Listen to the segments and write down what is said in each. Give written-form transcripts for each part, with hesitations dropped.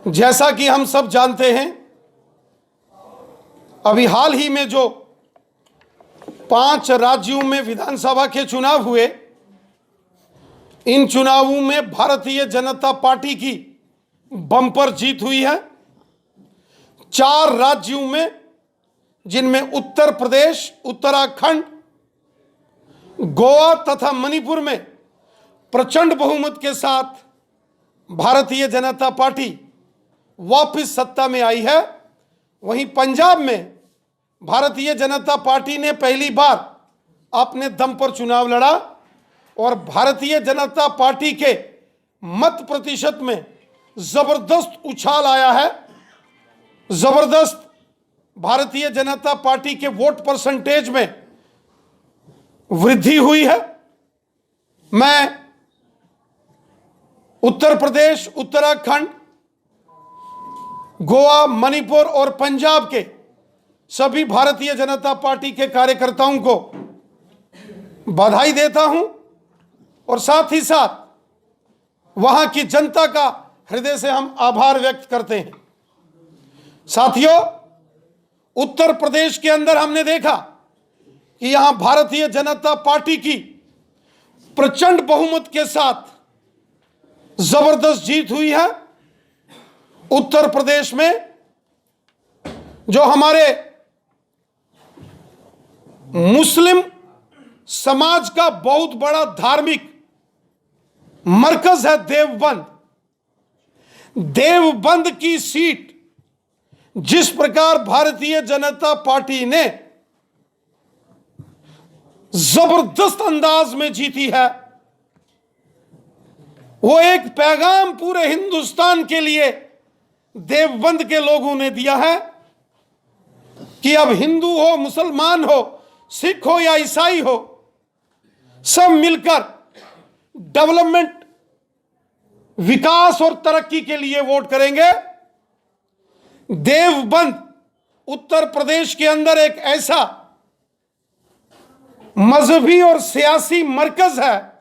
जैसा कि हम सब जानते हैं, अभी हाल ही में जो 5 राज्यों में विधानसभा के चुनाव हुए, इन चुनावों में भारतीय जनता पार्टी की बम्पर जीत हुई है। 4 राज्यों में, जिनमें उत्तर प्रदेश, उत्तराखंड, गोवा तथा मणिपुर में प्रचंड बहुमत के साथ भारतीय जनता पार्टी वापस सत्ता में आई है। वहीं पंजाब में भारतीय जनता पार्टी ने पहली बार अपने दम पर चुनाव लड़ा और भारतीय जनता पार्टी के मत प्रतिशत में जबरदस्त उछाल आया है। जबरदस्त भारतीय जनता पार्टी के वोट परसेंटेज में वृद्धि हुई है। मैं उत्तर प्रदेश, उत्तराखंड, गोवा, मणिपुर और पंजाब के सभी भारतीय जनता पार्टी के कार्यकर्ताओं को बधाई देता हूं और साथ ही साथ वहां की जनता का हृदय से हम आभार व्यक्त करते हैं। साथियों, उत्तर प्रदेश के अंदर हमने देखा कि यहां भारतीय जनता पार्टी की प्रचंड बहुमत के साथ जबरदस्त जीत हुई है। उत्तर प्रदेश में जो हमारे मुस्लिम समाज का बहुत बड़ा धार्मिक मरकज है देवबंद, देवबंद की सीट जिस प्रकार भारतीय जनता पार्टी ने जबरदस्त अंदाज में जीती है, वो एक पैगाम पूरे हिंदुस्तान के लिए देवबंद के लोगों ने दिया है कि अब हिंदू हो, मुसलमान हो, सिख हो या ईसाई हो, सब मिलकर डेवलपमेंट, विकास और तरक्की के लिए वोट करेंगे। देवबंद उत्तर प्रदेश के अंदर एक ऐसा मजहबी और सियासी मरकज है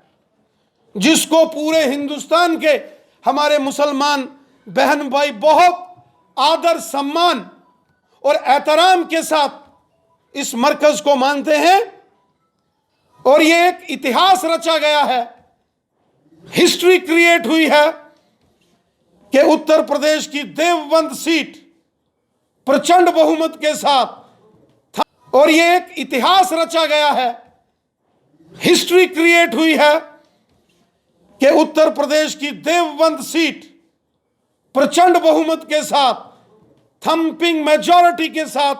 जिसको पूरे हिंदुस्तान के हमारे मुसलमान बहन भाई बहुत आदर, सम्मान और एहतराम के साथ इस मरकज को मानते हैं। और ये एक इतिहास रचा गया है, हिस्ट्री क्रिएट हुई है कि उत्तर प्रदेश की देवबंद सीट प्रचंड बहुमत के साथ, और ये एक इतिहास रचा गया है, हिस्ट्री क्रिएट हुई है कि उत्तर प्रदेश की देवबंद सीट प्रचंड बहुमत के साथ, थंपिंग मेजॉरिटी के साथ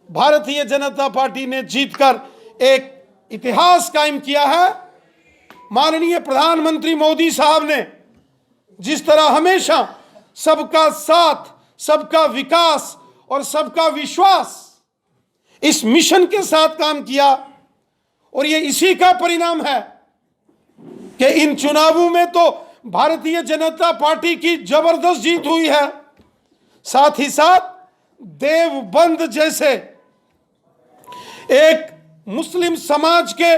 भारतीय जनता पार्टी ने जीतकर एक इतिहास कायम किया है। माननीय प्रधानमंत्री मोदी साहब ने जिस तरह हमेशा सबका साथ, सबका विकास और सबका विश्वास इस मिशन के साथ काम किया, और ये इसी का परिणाम है कि इन चुनावों में तो भारतीय जनता पार्टी की जबरदस्त जीत हुई है। साथ ही साथ देवबंद जैसे एक मुस्लिम समाज के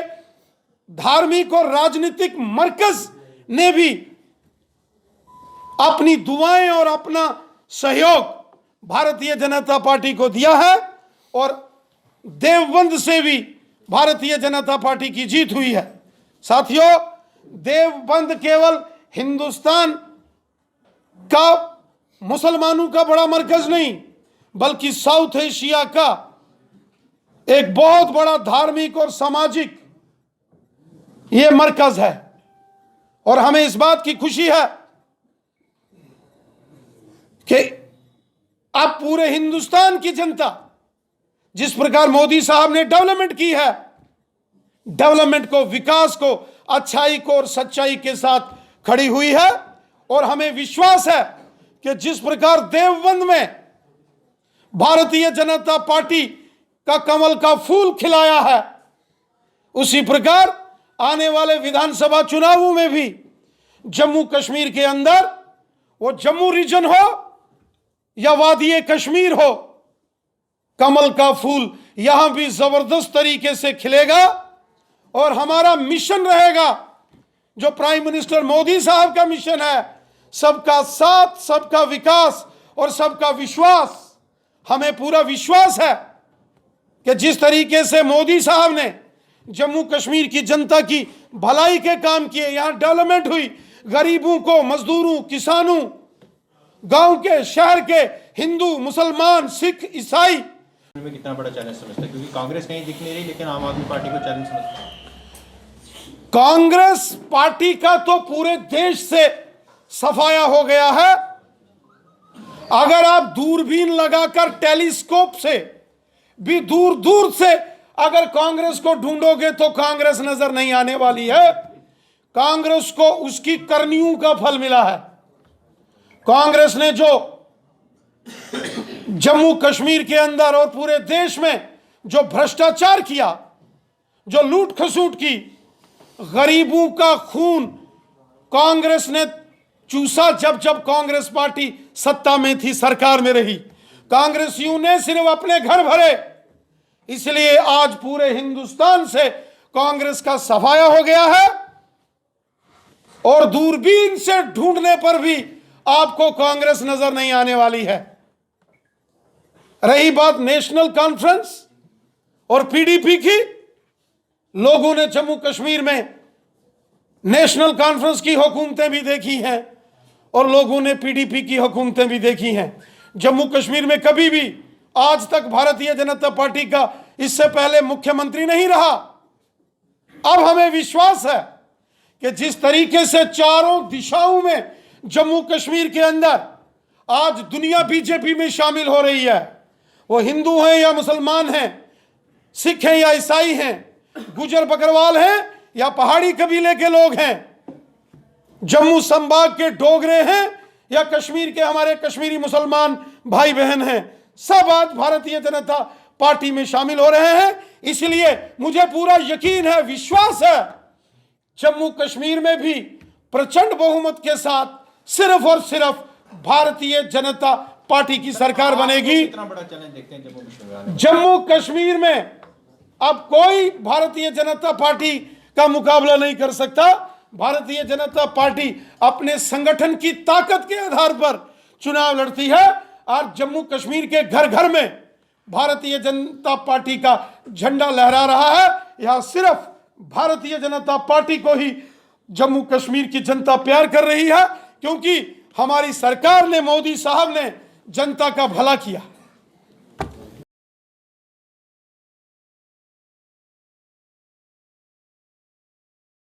धार्मिक और राजनीतिक मरकज ने भी अपनी दुआएं और अपना सहयोग भारतीय जनता पार्टी को दिया है, और देवबंद से भी भारतीय जनता पार्टी की जीत हुई है। साथियों, देवबंद केवल हिंदुस्तान का मुसलमानों का बड़ा मरकज नहीं, बल्कि साउथ एशिया का एक बहुत बड़ा धार्मिक और सामाजिक ये मरकज है। और हमें इस बात की खुशी है कि अब पूरे हिंदुस्तान की जनता, जिस प्रकार मोदी साहब ने डेवलपमेंट की है, डेवलपमेंट को, विकास को, अच्छाई को और सच्चाई के साथ खड़ी हुई है। और हमें विश्वास है कि जिस प्रकार देवबंद में भारतीय जनता पार्टी का कमल का फूल खिलाया है, उसी प्रकार आने वाले विधानसभा चुनावों में भी जम्मू कश्मीर के अंदर, वो जम्मू रीजन हो या वादी कश्मीर हो, कमल का फूल यहां भी जबरदस्त तरीके से खिलेगा। और हमारा मिशन रहेगा, जो प्राइम मिनिस्टर मोदी साहब का मिशन है, सबका साथ, सबका विकास और सबका विश्वास। हमें पूरा विश्वास है कि जिस तरीके से मोदी साहब ने जम्मू कश्मीर की जनता की भलाई के काम किए, यहां डेवलपमेंट हुई, गरीबों को, मजदूरों, किसानों, गांव के, शहर के, हिंदू, मुसलमान, सिख, ईसाई में कितना बड़ा चैलेंज समझता है? क्योंकि कांग्रेस कहीं दिख नहीं रही, लेकिन आम आदमी पार्टी को चैलेंज समझता है। कांग्रेस पार्टी का तो पूरे देश से सफाया हो गया है। अगर आप दूरबीन लगाकर टेलीस्कोप से भी दूर दूर से अगर कांग्रेस को ढूंढोगे तो कांग्रेस नजर नहीं आने वाली है। कांग्रेस को उसकी करनियों का फल मिला है। कांग्रेस ने जो जम्मू कश्मीर के अंदर और पूरे देश में जो भ्रष्टाचार किया, जो लूट खसूट की, गरीबों का खून कांग्रेस ने चूसा। जब जब कांग्रेस पार्टी सत्ता में थी, सरकार में रही, कांग्रेसियों ने सिर्फ अपने घर भरे। इसलिए आज पूरे हिंदुस्तान से कांग्रेस का सफाया हो गया है और दूरबीन से ढूंढने पर भी आपको कांग्रेस नजर नहीं आने वाली है। रही बात नेशनल कॉन्फ्रेंस और पीडीपी की, लोगों ने जम्मू कश्मीर में नेशनल कॉन्फ्रेंस की हुकूमतें भी देखी हैं और लोगों ने पीडीपी की हुकूमतें भी देखी हैं। जम्मू कश्मीर में कभी भी आज तक भारतीय जनता पार्टी का इससे पहले मुख्यमंत्री नहीं रहा। अब हमें विश्वास है कि जिस तरीके से चारों दिशाओं में जम्मू कश्मीर के अंदर आज दुनिया बीजेपी में शामिल हो रही है, वो हिंदू हैं या मुसलमान हैं, सिख हैं या ईसाई हैं, गुजर बकरवाल हैं या पहाड़ी कबीले के लोग हैं, जम्मू संभाग के डोगरे हैं या कश्मीर के हमारे कश्मीरी मुसलमान भाई बहन हैं, सब आज भारतीय जनता पार्टी में शामिल हो रहे हैं। इसलिए मुझे पूरा यकीन है, विश्वास है, जम्मू कश्मीर में भी प्रचंड बहुमत के साथ सिर्फ और सिर्फ भारतीय जनता पार्टी की सरकार बनेगी। कितना बड़ा चैलेंज देखते हैं जम्मू कश्मीर में? जम्मू कश्मीर में अब कोई भारतीय जनता पार्टी का मुकाबला नहीं कर सकता। भारतीय जनता पार्टी अपने संगठन की ताकत के आधार पर चुनाव लड़ती है और जम्मू कश्मीर के घर घर में भारतीय जनता पार्टी का झंडा लहरा रहा है। यहां सिर्फ भारतीय जनता पार्टी को ही जम्मू कश्मीर की जनता प्यार कर रही है, क्योंकि हमारी सरकार ने, मोदी साहब ने जनता का भला किया।